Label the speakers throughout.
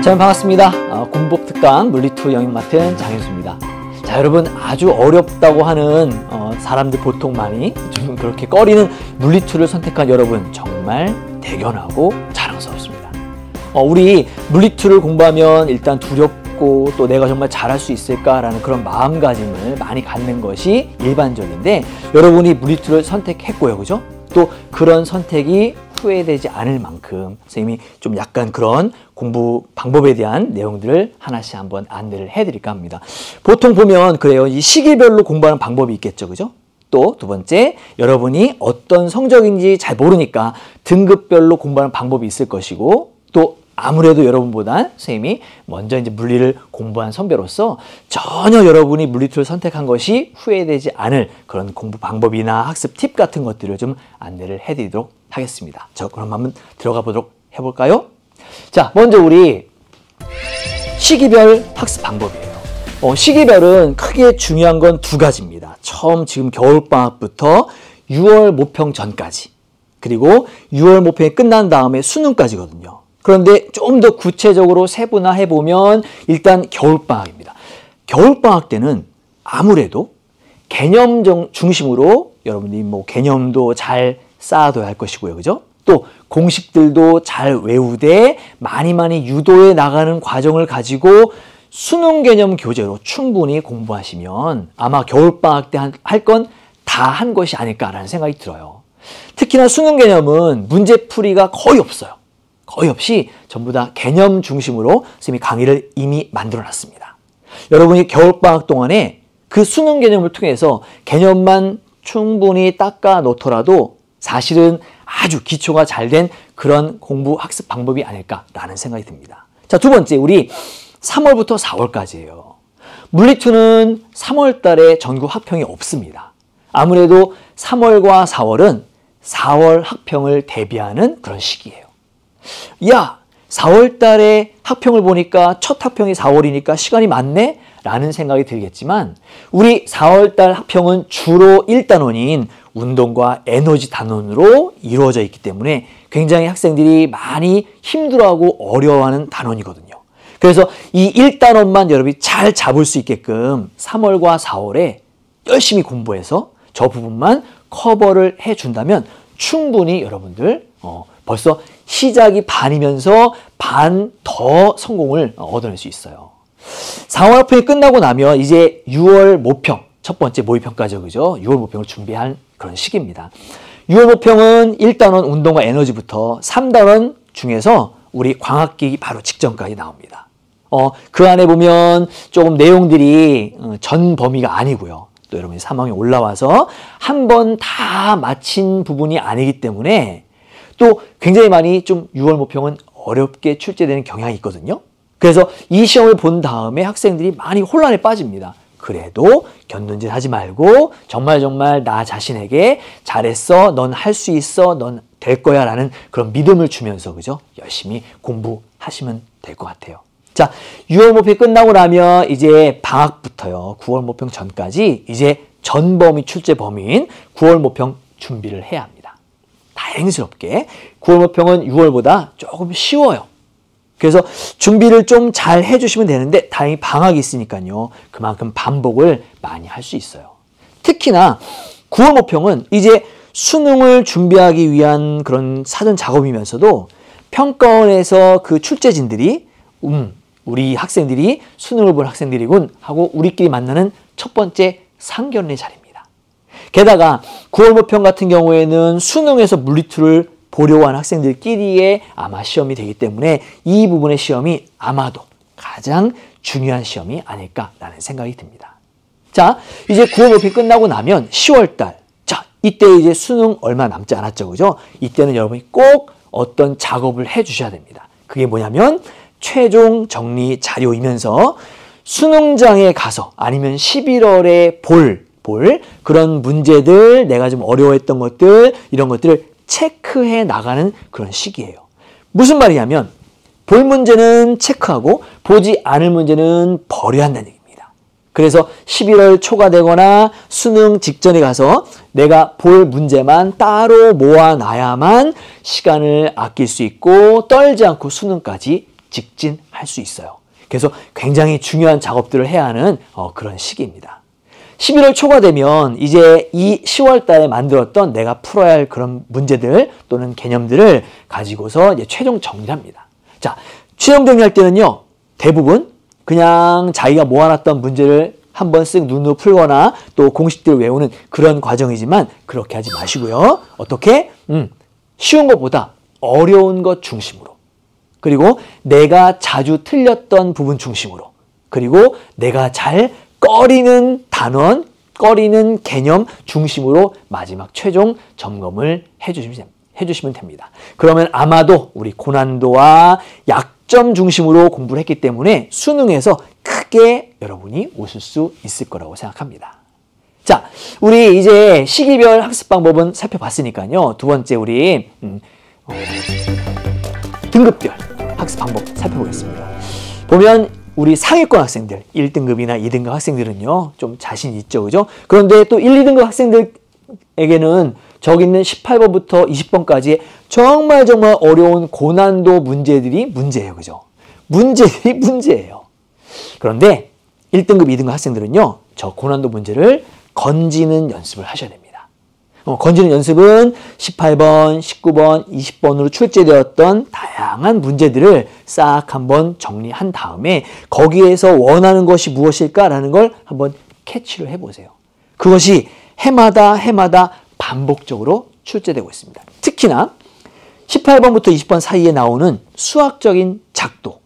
Speaker 1: 자, 반갑습니다. 공법 특강 물리2 영역 맡은 장현수입니다. 자, 여러분, 아주 어렵다고 하는 사람들 보통 많이 좀 그렇게 꺼리는 물리2를 선택한 여러분, 정말 대견하고 자랑스럽습니다. 우리 물리2를 공부하면 일단 두렵고 또 내가 정말 잘할 수 있을까라는 그런 마음가짐을 많이 갖는 것이 일반적인데, 여러분이 물리2를 선택했고요, 그죠? 또 그런 선택이 후회되지 않을 만큼 선생님이 좀 약간 그런 공부 방법에 대한 내용들을 하나씩 한번 안내를 해드릴까 합니다. 보통 보면 그래요. 이 시기별로 공부하는 방법이 있겠죠, 그죠? 또 두 번째, 여러분이 어떤 성적인지 잘 모르니까 등급별로 공부하는 방법이 있을 것이고, 또 아무래도 여러분보다 선생님이 먼저 이제 물리를 공부한 선배로서 전혀 여러분이 물리2를 선택한 것이 후회되지 않을 그런 공부 방법이나 학습 팁 같은 것들을 좀 안내를 해드리도록 하겠습니다. 자, 그럼 한번 들어가 보도록 해볼까요? 자, 먼저 우리 시기별 학습 방법이에요. 시기별은 크게 중요한 건 두 가지입니다. 처음 지금 겨울방학부터 6월 모평 전까지, 그리고 6월 모평이 끝난 다음에 수능까지거든요. 그런데 좀 더 구체적으로 세분화해보면 일단 겨울방학입니다. 겨울방학 때는 아무래도 개념 중심으로 여러분들이 뭐 개념도 잘 쌓아둬야 할 것이고요, 그죠? 또 공식들도 잘 외우되 많이 유도해 나가는 과정을 가지고 수능 개념 교재로 충분히 공부하시면 아마 겨울방학 때 할 건 다 한 것이 아닐까라는 생각이 들어요. 특히나 수능 개념은 문제풀이가 거의 없어요. 거의 없이 전부 다 개념 중심으로 선생님이 강의를 이미 만들어 놨습니다. 여러분이 겨울방학 동안에 그 수능 개념을 통해서 개념만 충분히 닦아 놓더라도 사실은 아주 기초가 잘 된 그런 공부 학습 방법이 아닐까라는 생각이 듭니다. 자, 두 번째, 우리 3월부터 4월까지예요. 물리2는 3월 달에 전국 학평이 없습니다. 아무래도 3월과 4월은 4월 학평을 대비하는 그런 시기예요. 야, 4월 달에 학평을 보니까 첫 학평이 4월이니까 시간이 많네? 라는 생각이 들겠지만, 우리 4월 달 학평은 주로 1단원인 운동과 에너지 단원으로 이루어져 있기 때문에 굉장히 학생들이 많이 힘들어하고 어려워하는 단원이거든요. 그래서 이 1단원만 여러분이 잘 잡을 수 있게끔 3월과 4월에 열심히 공부해서 저 부분만 커버를 해준다면 충분히 여러분들 벌써 시작이 반이면서 반 더 성공을 얻어낼 수 있어요. 4월 학평이 끝나고 나면 이제 6월 모평, 첫 번째 모의평가죠, 그죠? 6월 모평을 준비한 그런 시기입니다. 6월 모평은 1단원 운동과 에너지부터 3단원 중에서 우리 광학기 바로 직전까지 나옵니다. 그 안에 보면 조금 내용들이 전 범위가 아니고요. 또 여러분이 3학년에 올라와서 한 번 다 마친 부분이 아니기 때문에 또 굉장히 많이 좀 6월 모평은 어렵게 출제되는 경향이 있거든요. 그래서 이 시험을 본 다음에 학생들이 많이 혼란에 빠집니다. 그래도 견눈질 하지 말고 정말 나 자신에게 잘했어, 넌 할 수 있어, 넌 될 거야 라는 그런 믿음을 주면서, 그죠? 열심히 공부하시면 될 것 같아요. 자, 6월 모평이 끝나고 나면 이제 방학부터요, 9월 모평 전까지 이제 전 범위 출제 범위인 9월 모평 준비를 해야 합니다. 다행스럽게 9월 모평은 6월보다 조금 쉬워요. 그래서 준비를 좀 잘 해주시면 되는데, 다행히 방학이 있으니까요, 그만큼 반복을 많이 할 수 있어요. 특히나 9월 모평은 이제 수능을 준비하기 위한 그런 사전 작업이면서도 평가원에서 그 출제진들이 우리 학생들이 수능을 본 학생들이군 하고 우리끼리 만나는 첫 번째 상견례 자리입니다. 게다가 9월 모평 같은 경우에는 수능에서 물리2를 보려고 하는 학생들끼리의 아마 시험이 되기 때문에 이 부분의 시험이 아마도 가장 중요한 시험이 아닐까라는 생각이 듭니다. 자, 이제 9월 모평이 끝나고 나면 10월 달. 자, 이때 이제 수능 얼마 남지 않았죠, 그죠? 이때는 여러분이 꼭 어떤 작업을 해 주셔야 됩니다. 그게 뭐냐면 최종 정리 자료이면서 수능장에 가서 아니면 11월에 볼 그런 문제들, 내가 좀 어려워했던 것들, 이런 것들을 체크해 나가는 그런 시기예요. 무슨 말이냐면 볼 문제는 체크하고 보지 않을 문제는 버려야 한다는 얘기입니다. 그래서 11월 초가 되거나 수능 직전에 가서 내가 볼 문제만 따로 모아놔야만 시간을 아낄 수 있고 떨지 않고 수능까지 직진할 수 있어요. 그래서 굉장히 중요한 작업들을 해야 하는 그런 시기입니다. 11월 초가 되면 이제 이 10월 달에 만들었던 내가 풀어야 할 그런 문제들 또는 개념들을 가지고서 이제 최종 정리합니다. 자, 최종 정리할 때는요, 대부분 그냥 자기가 모아놨던 문제를 한번 쓱 눈으로 풀거나 또 공식들을 외우는 그런 과정이지만 그렇게 하지 마시고요. 어떻게? 쉬운 것보다 어려운 것 중심으로. 그리고 내가 자주 틀렸던 부분 중심으로. 그리고 내가 잘 꺼리는 단원, 꺼리는 개념 중심으로 마지막 최종 점검을 해주시면 됩니다. 그러면 아마도 우리 고난도와 약점 중심으로 공부를 했기 때문에 수능에서 크게 여러분이 웃을 수 있을 거라고 생각합니다. 자, 우리 이제 시기별 학습 방법은 살펴봤으니까요. 두 번째 우리 등급별 학습 방법 살펴보겠습니다. 보면 우리 상위권 학생들, 1등급이나 2등급 학생들은요, 좀 자신 있죠, 그죠? 그런데 또 1, 2등급 학생들에게는 저기 있는 18번부터 20번까지 정말 어려운 고난도 문제들이 문제예요, 그죠? 문제들이 문제예요. 그런데 1등급, 2등급 학생들은요, 저 고난도 문제를 건지는 연습을 하셔야 됩니다. 건지는 연습은 18번, 19번, 20번으로 출제되었던 다양한 문제들을 싹 한번 정리한 다음에 거기에서 원하는 것이 무엇일까라는 걸 한번 캐치를 해보세요. 그것이 해마다 반복적으로 출제되고 있습니다. 특히나 18번부터 20번 사이에 나오는 수학적인 작도.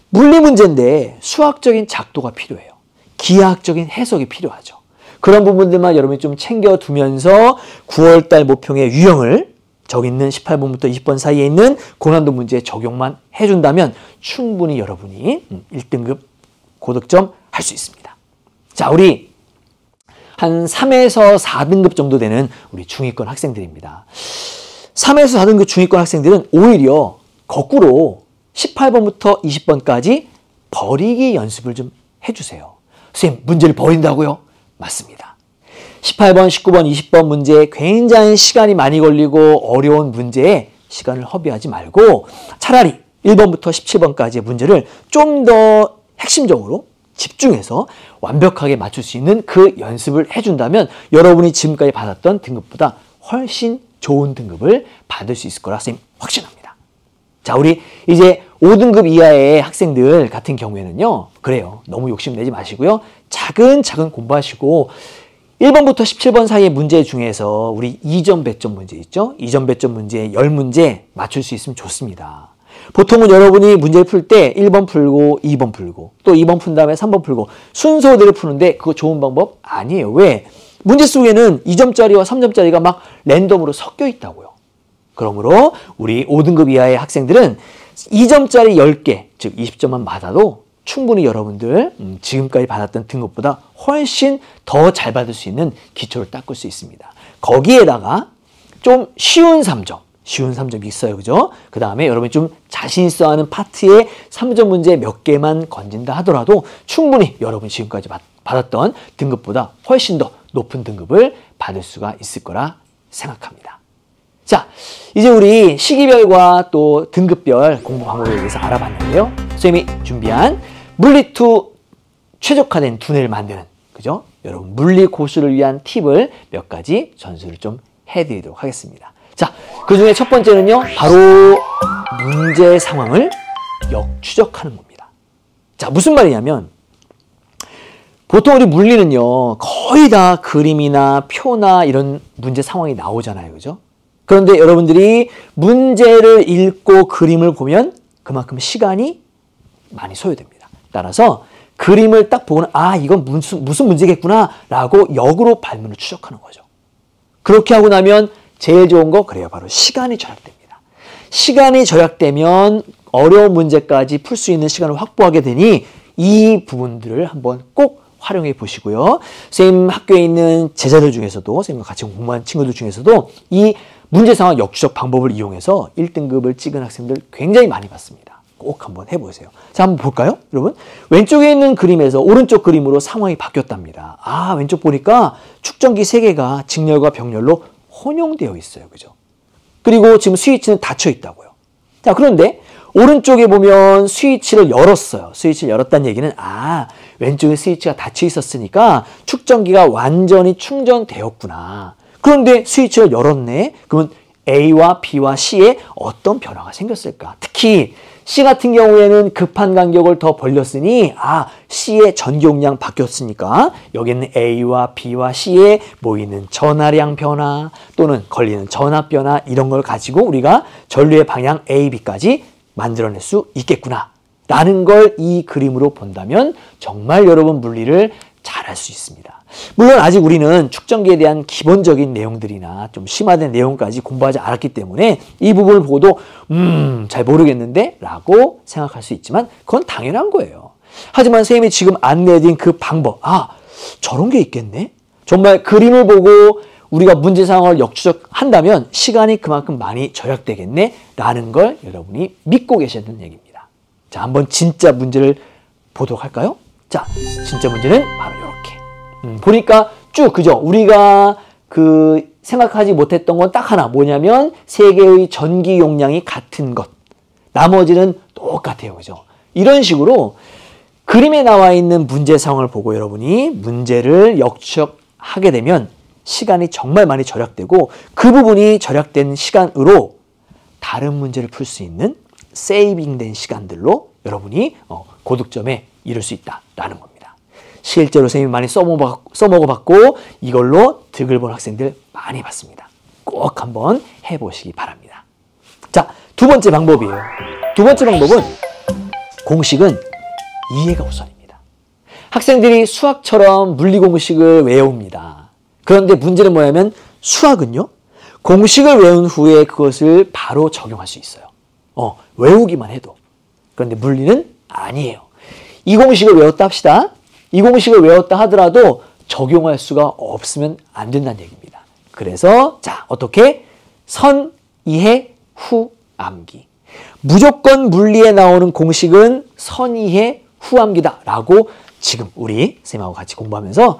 Speaker 1: 물리 문제인데 수학적인 작도가 필요해요. 기하학적인 해석이 필요하죠. 그런 부분들만 여러분이 좀 챙겨두면서 9월달 모평의 유형을 저기 있는 18번부터 20번 사이에 있는 고난도 문제에 적용만 해준다면 충분히 여러분이 1등급 고득점 할 수 있습니다. 자, 우리 한 3에서 4등급 정도 되는 우리 중위권 학생들입니다. 3에서 4등급 중위권 학생들은 오히려 거꾸로 18번부터 20번까지 버리기 연습을 좀 해주세요. 선생님, 문제를 버린다고요? 맞습니다. 18번, 19번, 20번 문제에 굉장히 시간이 많이 걸리고 어려운 문제에 시간을 허비하지 말고 차라리 1번부터 17번까지의 문제를 좀 더 핵심적으로 집중해서 완벽하게 맞출 수 있는 그 연습을 해준다면 여러분이 지금까지 받았던 등급보다 훨씬 좋은 등급을 받을 수 있을 거라 선생님 확신합니다. 자, 우리 이제 5등급 이하의 학생들 같은 경우에는요, 그래요. 너무 욕심내지 마시고요. 차근차근 공부하시고 1번부터 17번 사이의 문제 중에서 우리 2점 배점 문제 있죠? 2점 배점 문제 10문제 맞출 수 있으면 좋습니다. 보통은 여러분이 문제를 풀 때 1번 풀고 2번 풀고 또 2번 푼 다음에 3번 풀고 순서대로 푸는데 그거 좋은 방법 아니에요. 왜? 문제 속에는 2점짜리와 3점짜리가 막 랜덤으로 섞여 있다고요. 그러므로 우리 5등급 이하의 학생들은 2점짜리 10개, 즉 20점만 받아도 충분히 여러분들 지금까지 받았던 등급보다 훨씬 더 잘 받을 수 있는 기초를 닦을 수 있습니다. 거기에다가 좀 쉬운 3점 있어요. 그죠? 그 다음에 여러분이 좀 자신 있어 하는 파트에 3점 문제 몇 개만 건진다 하더라도 충분히 여러분이 지금까지 받았던 등급보다 훨씬 더 높은 등급을 받을 수가 있을 거라 생각합니다. 자, 이제 우리 시기별과 또 등급별 공부 방법에 대해서 알아봤는데요. 선생님이 준비한 물리2 최적화된 두뇌를 만드는, 그죠? 여러분 물리 고수를 위한 팁을 몇 가지 전수를 좀 해드리도록 하겠습니다. 자, 그 중에 첫 번째는요, 바로 문제 상황을 역추적하는 겁니다. 자, 무슨 말이냐면 보통 우리 물리는요, 거의 다 그림이나 표나 이런 문제 상황이 나오잖아요. 그죠? 그런데 여러분들이 문제를 읽고 그림을 보면 그만큼 시간이 많이 소요됩니다. 따라서 그림을 딱 보고는 아, 이건 무슨 문제겠구나 라고 역으로 발문을 추적하는 거죠. 그렇게 하고 나면 제일 좋은 거 그래요. 바로 시간이 절약됩니다. 시간이 절약되면 어려운 문제까지 풀 수 있는 시간을 확보하게 되니 이 부분들을 한번 꼭 활용해 보시고요. 선생님 학교에 있는 제자들 중에서도 선생님과 같이 공부한 친구들 중에서도 이 문제 상황 역추적 방법을 이용해서 1등급을 찍은 학생들 굉장히 많이 봤습니다. 꼭 한번 해보세요. 자, 한번 볼까요? 여러분, 왼쪽에 있는 그림에서 오른쪽 그림으로 상황이 바뀌었답니다. 아, 왼쪽 보니까 축전기 3개가 직렬과 병렬로 혼용되어 있어요. 그죠? 그리고 지금 스위치는 닫혀 있다고요. 자, 그런데 오른쪽에 보면 스위치를 열었어요. 스위치를 열었다는 얘기는 왼쪽에 스위치가 닫혀 있었으니까 축전기가 완전히 충전되었구나. 그런데 스위치를 열었네. 그러면 A와 B와 C에 어떤 변화가 생겼을까? 특히 C 같은 경우에는 급한 간격을 더 벌렸으니 C의 전기용량 바뀌었으니까 여기는 A와 B와 C에 모이는 전하량 변화 또는 걸리는 전압 변화 이런 걸 가지고 우리가 전류의 방향 A, B까지 만들어낼 수 있겠구나 라는 걸 이 그림으로 본다면 정말 여러분 물리를 잘할 수 있습니다. 물론 아직 우리는 축전기에 대한 기본적인 내용들이나 좀 심화된 내용까지 공부하지 않았기 때문에 이 부분을 보고도 잘 모르겠는데 라고 생각할 수 있지만 그건 당연한 거예요. 하지만 선생님이 지금 안내해드린 그 방법, 저런 게 있겠네? 정말 그림을 보고 우리가 문제 상황을 역추적한다면 시간이 그만큼 많이 절약되겠네? 라는 걸 여러분이 믿고 계시는 얘기입니다. 자, 한번 진짜 문제를 보도록 할까요? 자, 진짜 문제는 바로 이렇게. 보니까 쭉, 그죠? 우리가 생각하지 못했던 건 딱 하나. 뭐냐면, 3개의 전기 용량이 같은 것. 나머지는 똑같아요. 그죠? 이런 식으로 그림에 나와 있는 문제 상황을 보고 여러분이 문제를 역추적하게 되면 시간이 정말 많이 절약되고 그 부분이 절약된 시간으로 다른 문제를 풀 수 있는 세이빙된 시간들로 여러분이 고득점에 이룰 수 있다라는 겁니다. 실제로 선생님이 많이 써먹어봤고 이걸로 득을 본 학생들 많이 봤습니다. 꼭 한번 해보시기 바랍니다. 자, 두 번째 방법이에요. 두 번째 방법은 공식은 이해가 우선입니다. 학생들이 수학처럼 물리 공식을 외웁니다. 그런데 문제는 뭐냐면 수학은요. 공식을 외운 후에 그것을 바로 적용할 수 있어요. 외우기만 해도. 그런데 물리는 아니에요. 이 공식을 외웠다 합시다. 이 공식을 외웠다 하더라도 적용할 수가 없으면 안 된다는 얘기입니다. 그래서 자, 어떻게? 선, 이해, 후, 암기. 무조건 물리에 나오는 공식은 선, 이해, 후, 암기다 라고 지금 우리 선생님하고 같이 공부하면서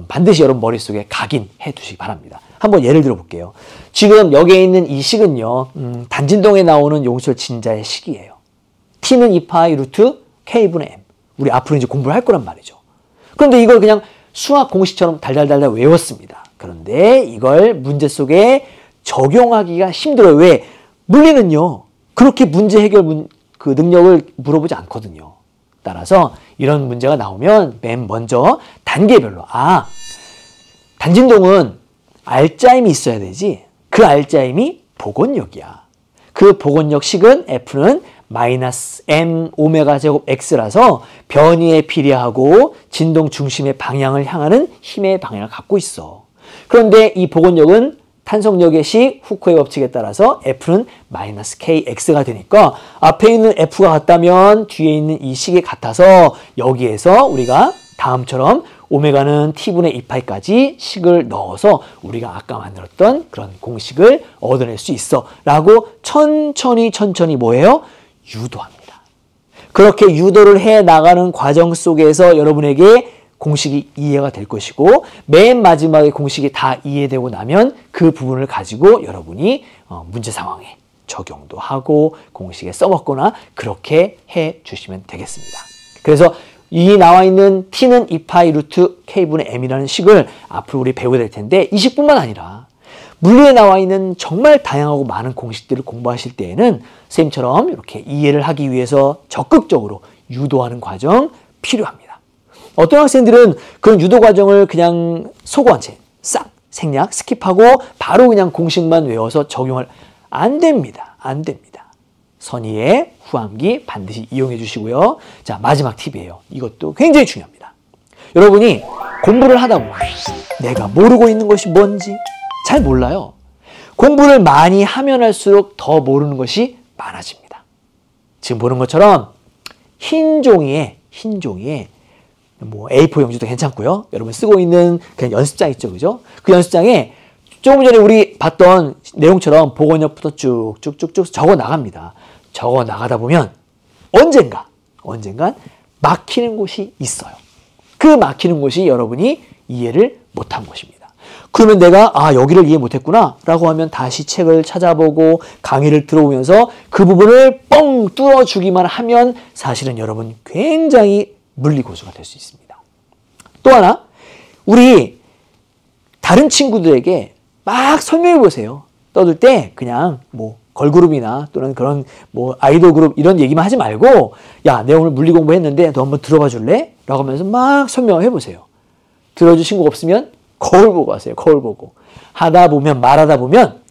Speaker 1: 반드시 여러분 머릿속에 각인해 두시기 바랍니다. 한번 예를 들어 볼게요. 지금 여기에 있는 이 식은요. 단진동에 나오는 용설 진자의 식이에요. t는 2파이 루트 k분의 m. 우리 앞으로 이제 공부를 할 거란 말이죠. 그런데 이걸 그냥 수학 공식처럼 달달달달 외웠습니다. 그런데 이걸 문제 속에 적용하기가 힘들어요. 왜? 물리는요. 그렇게 문제 해결 그 능력을 물어보지 않거든요. 따라서 이런 문제가 나오면 맨 먼저 단계별로 단진동은 알짜임이 있어야 되지. 그 알짜임이 복원력이야. 그 복원력 식은 F는 마이너스 M 오메가 제곱 X라서 변이에 비례하고 진동 중심의 방향을 향하는 힘의 방향을 갖고 있어. 그런데 이 복원력은 탄성력의 식 후크의 법칙에 따라서 F는 마이너스 KX가 되니까 앞에 있는 F가 같다면 뒤에 있는 이 식이 같아서 여기에서 우리가 다음처럼 오메가는 T분의 2파이까지 식을 넣어서 우리가 아까 만들었던 그런 공식을 얻어낼 수 있어 라고 천천히 뭐예요? 유도합니다. 그렇게 유도를 해 나가는 과정 속에서 여러분에게 공식이 이해가 될 것이고 맨 마지막에 공식이 다 이해되고 나면 그 부분을 가지고 여러분이 문제 상황에 적용도 하고 공식에 써먹거나 그렇게 해 주시면 되겠습니다. 그래서 이 나와 있는 t는 2파이 루트 k분의 m이라는 식을 앞으로 우리 배우게 될 텐데 이 식뿐만 아니라 물리에 나와 있는 정말 다양하고 많은 공식들을 공부하실 때에는 선생님처럼 이렇게 이해를 하기 위해서 적극적으로 유도하는 과정 필요합니다. 어떤 학생들은 그런 유도 과정을 그냥 소거한 채 싹 생략 스킵하고 바로 그냥 공식만 외워서 적용을 안 됩니다. 안 됩니다. 선의의 후암기 반드시 이용해 주시고요. 자, 마지막 팁이에요. 이것도 굉장히 중요합니다. 여러분이 공부를 하다 보면 내가 모르고 있는 것이 뭔지 잘 몰라요. 공부를 많이 하면 할수록 더 모르는 것이 많아집니다. 지금 보는 것처럼 흰 종이에 뭐 A4 용지도 괜찮고요. 여러분 쓰고 있는 그냥 연습장 있죠, 그죠? 그 연습장에 조금 전에 우리 봤던 내용처럼 복원력부터 쭉쭉쭉쭉 적어 나갑니다. 적어 나가다 보면 언젠간 막히는 곳이 있어요. 그 막히는 곳이 여러분이 이해를 못한 곳입니다. 그러면 내가 여기를 이해 못했구나 라고 하면 다시 책을 찾아보고 강의를 들어오면서 그 부분을 뻥 뚫어주기만 하면 사실은 여러분 굉장히 물리고수가 될 수 있습니다. 또 하나, 우리 다른 친구들에게 막 설명해 보세요. 떠들 때 그냥 뭐 걸그룹이나 또는 그런 뭐 아이돌 그룹 이런 얘기만 하지 말고, 야, 내가 오늘 물리 공부했는데 너 한번 들어봐 줄래? 라고 하면서 막 설명해 보세요. 들어줄 친구가 없으면 거울 보고 하세요. 거울 보고. 하다 보면 말하다 보면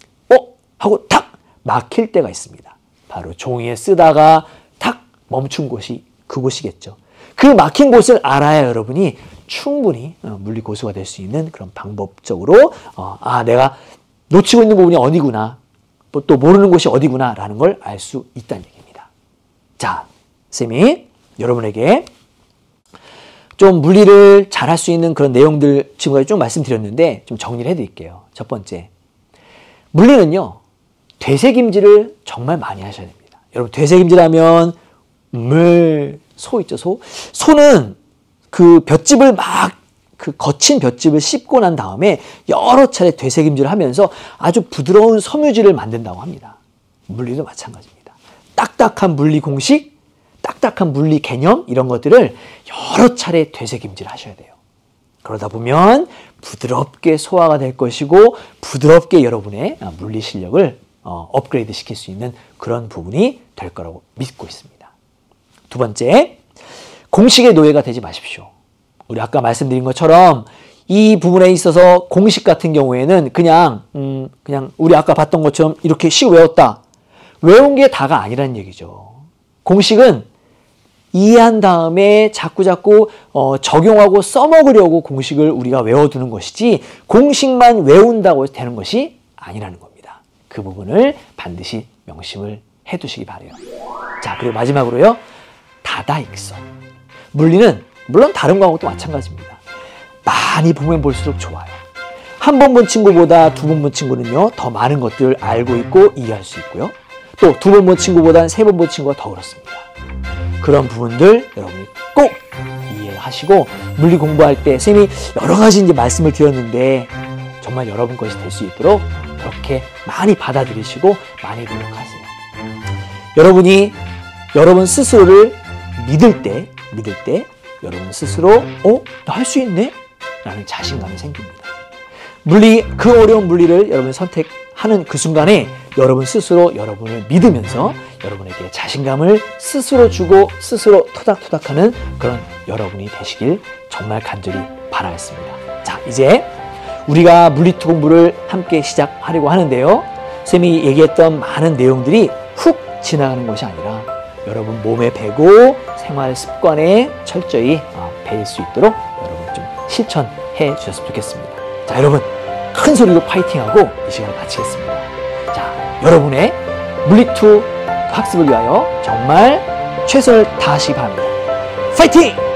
Speaker 1: 하고 탁 막힐 때가 있습니다. 바로 종이에 쓰다가 탁 멈춘 곳이 그곳이겠죠. 그 막힌 곳을 알아야 여러분이 충분히 물리 고수가 될 수 있는 그런 방법적으로 내가 놓치고 있는 부분이 어디구나, 또 모르는 곳이 어디구나 라는 걸 알 수 있다는 얘기입니다. 자, 쌤이 여러분에게 좀 물리를 잘할 수 있는 그런 내용들 지금까지 좀 말씀드렸는데 좀 정리를 해드릴게요. 첫 번째, 물리는요, 되새김질을 정말 많이 하셔야 됩니다. 여러분, 되새김질하면 소 있죠, 소? 소는 그 볏짚을 그 거친 볏짚을 씹고 난 다음에 여러 차례 되새김질을 하면서 아주 부드러운 섬유질을 만든다고 합니다. 물리도 마찬가지입니다. 딱딱한 물리 공식, 딱딱한 물리 개념 이런 것들을 여러 차례 되새김질 하셔야 돼요. 그러다 보면 부드럽게 소화가 될 것이고 부드럽게 여러분의 물리 실력을 업그레이드 시킬 수 있는 그런 부분이 될 거라고 믿고 있습니다. 두 번째, 공식의 노예가 되지 마십시오. 우리 아까 말씀드린 것처럼 이 부분에 있어서 공식 같은 경우에는 그냥 우리 아까 봤던 것처럼 이렇게 씩 외웠다. 외운 게 다가 아니라는 얘기죠. 공식은 이해한 다음에 자꾸 적용하고 써먹으려고 공식을 우리가 외워두는 것이지 공식만 외운다고 되는 것이 아니라는 겁니다. 그 부분을 반드시 명심을 해두시기 바라요. 자, 그리고 마지막으로요. 다다익선. 물리는 물론 다른 과목도 마찬가지입니다. 많이 보면 볼수록 좋아요. 한 번 본 친구보다 두 번 본 친구는요, 더 많은 것들을 알고 있고 이해할 수 있고요. 또 두 번 본 친구보다는 세 번 본 친구가 더 그렇습니다. 그런 부분들 여러분이 꼭 이해하시고 물리 공부할 때 쌤이 여러 가지 이제 말씀을 드렸는데 정말 여러분 것이 될 수 있도록 그렇게 많이 받아들이시고 많이 노력하세요. 여러분이 여러분 스스로를 믿을 때 여러분 스스로 나 할 수 있네? 라는 자신감이 생깁니다. 그 어려운 물리를 여러분 선택하는 그 순간에 여러분 스스로 여러분을 믿으면서 여러분에게 자신감을 스스로 주고 스스로 토닥토닥하는 그런 여러분이 되시길 정말 간절히 바라겠습니다. 자, 이제 우리가 물리투 공부를 함께 시작하려고 하는데요. 쌤이 얘기했던 많은 내용들이 훅 지나가는 것이 아니라 여러분 몸에 배고 생활 습관에 철저히 배일 수 있도록 여러분 좀 실천해 주셨으면 좋겠습니다. 자, 여러분 큰 소리로 파이팅하고 이 시간을 마치겠습니다. 자, 여러분의 물리투 학습을 위하여 정말 최선을 다하시기 바랍니다. 파이팅!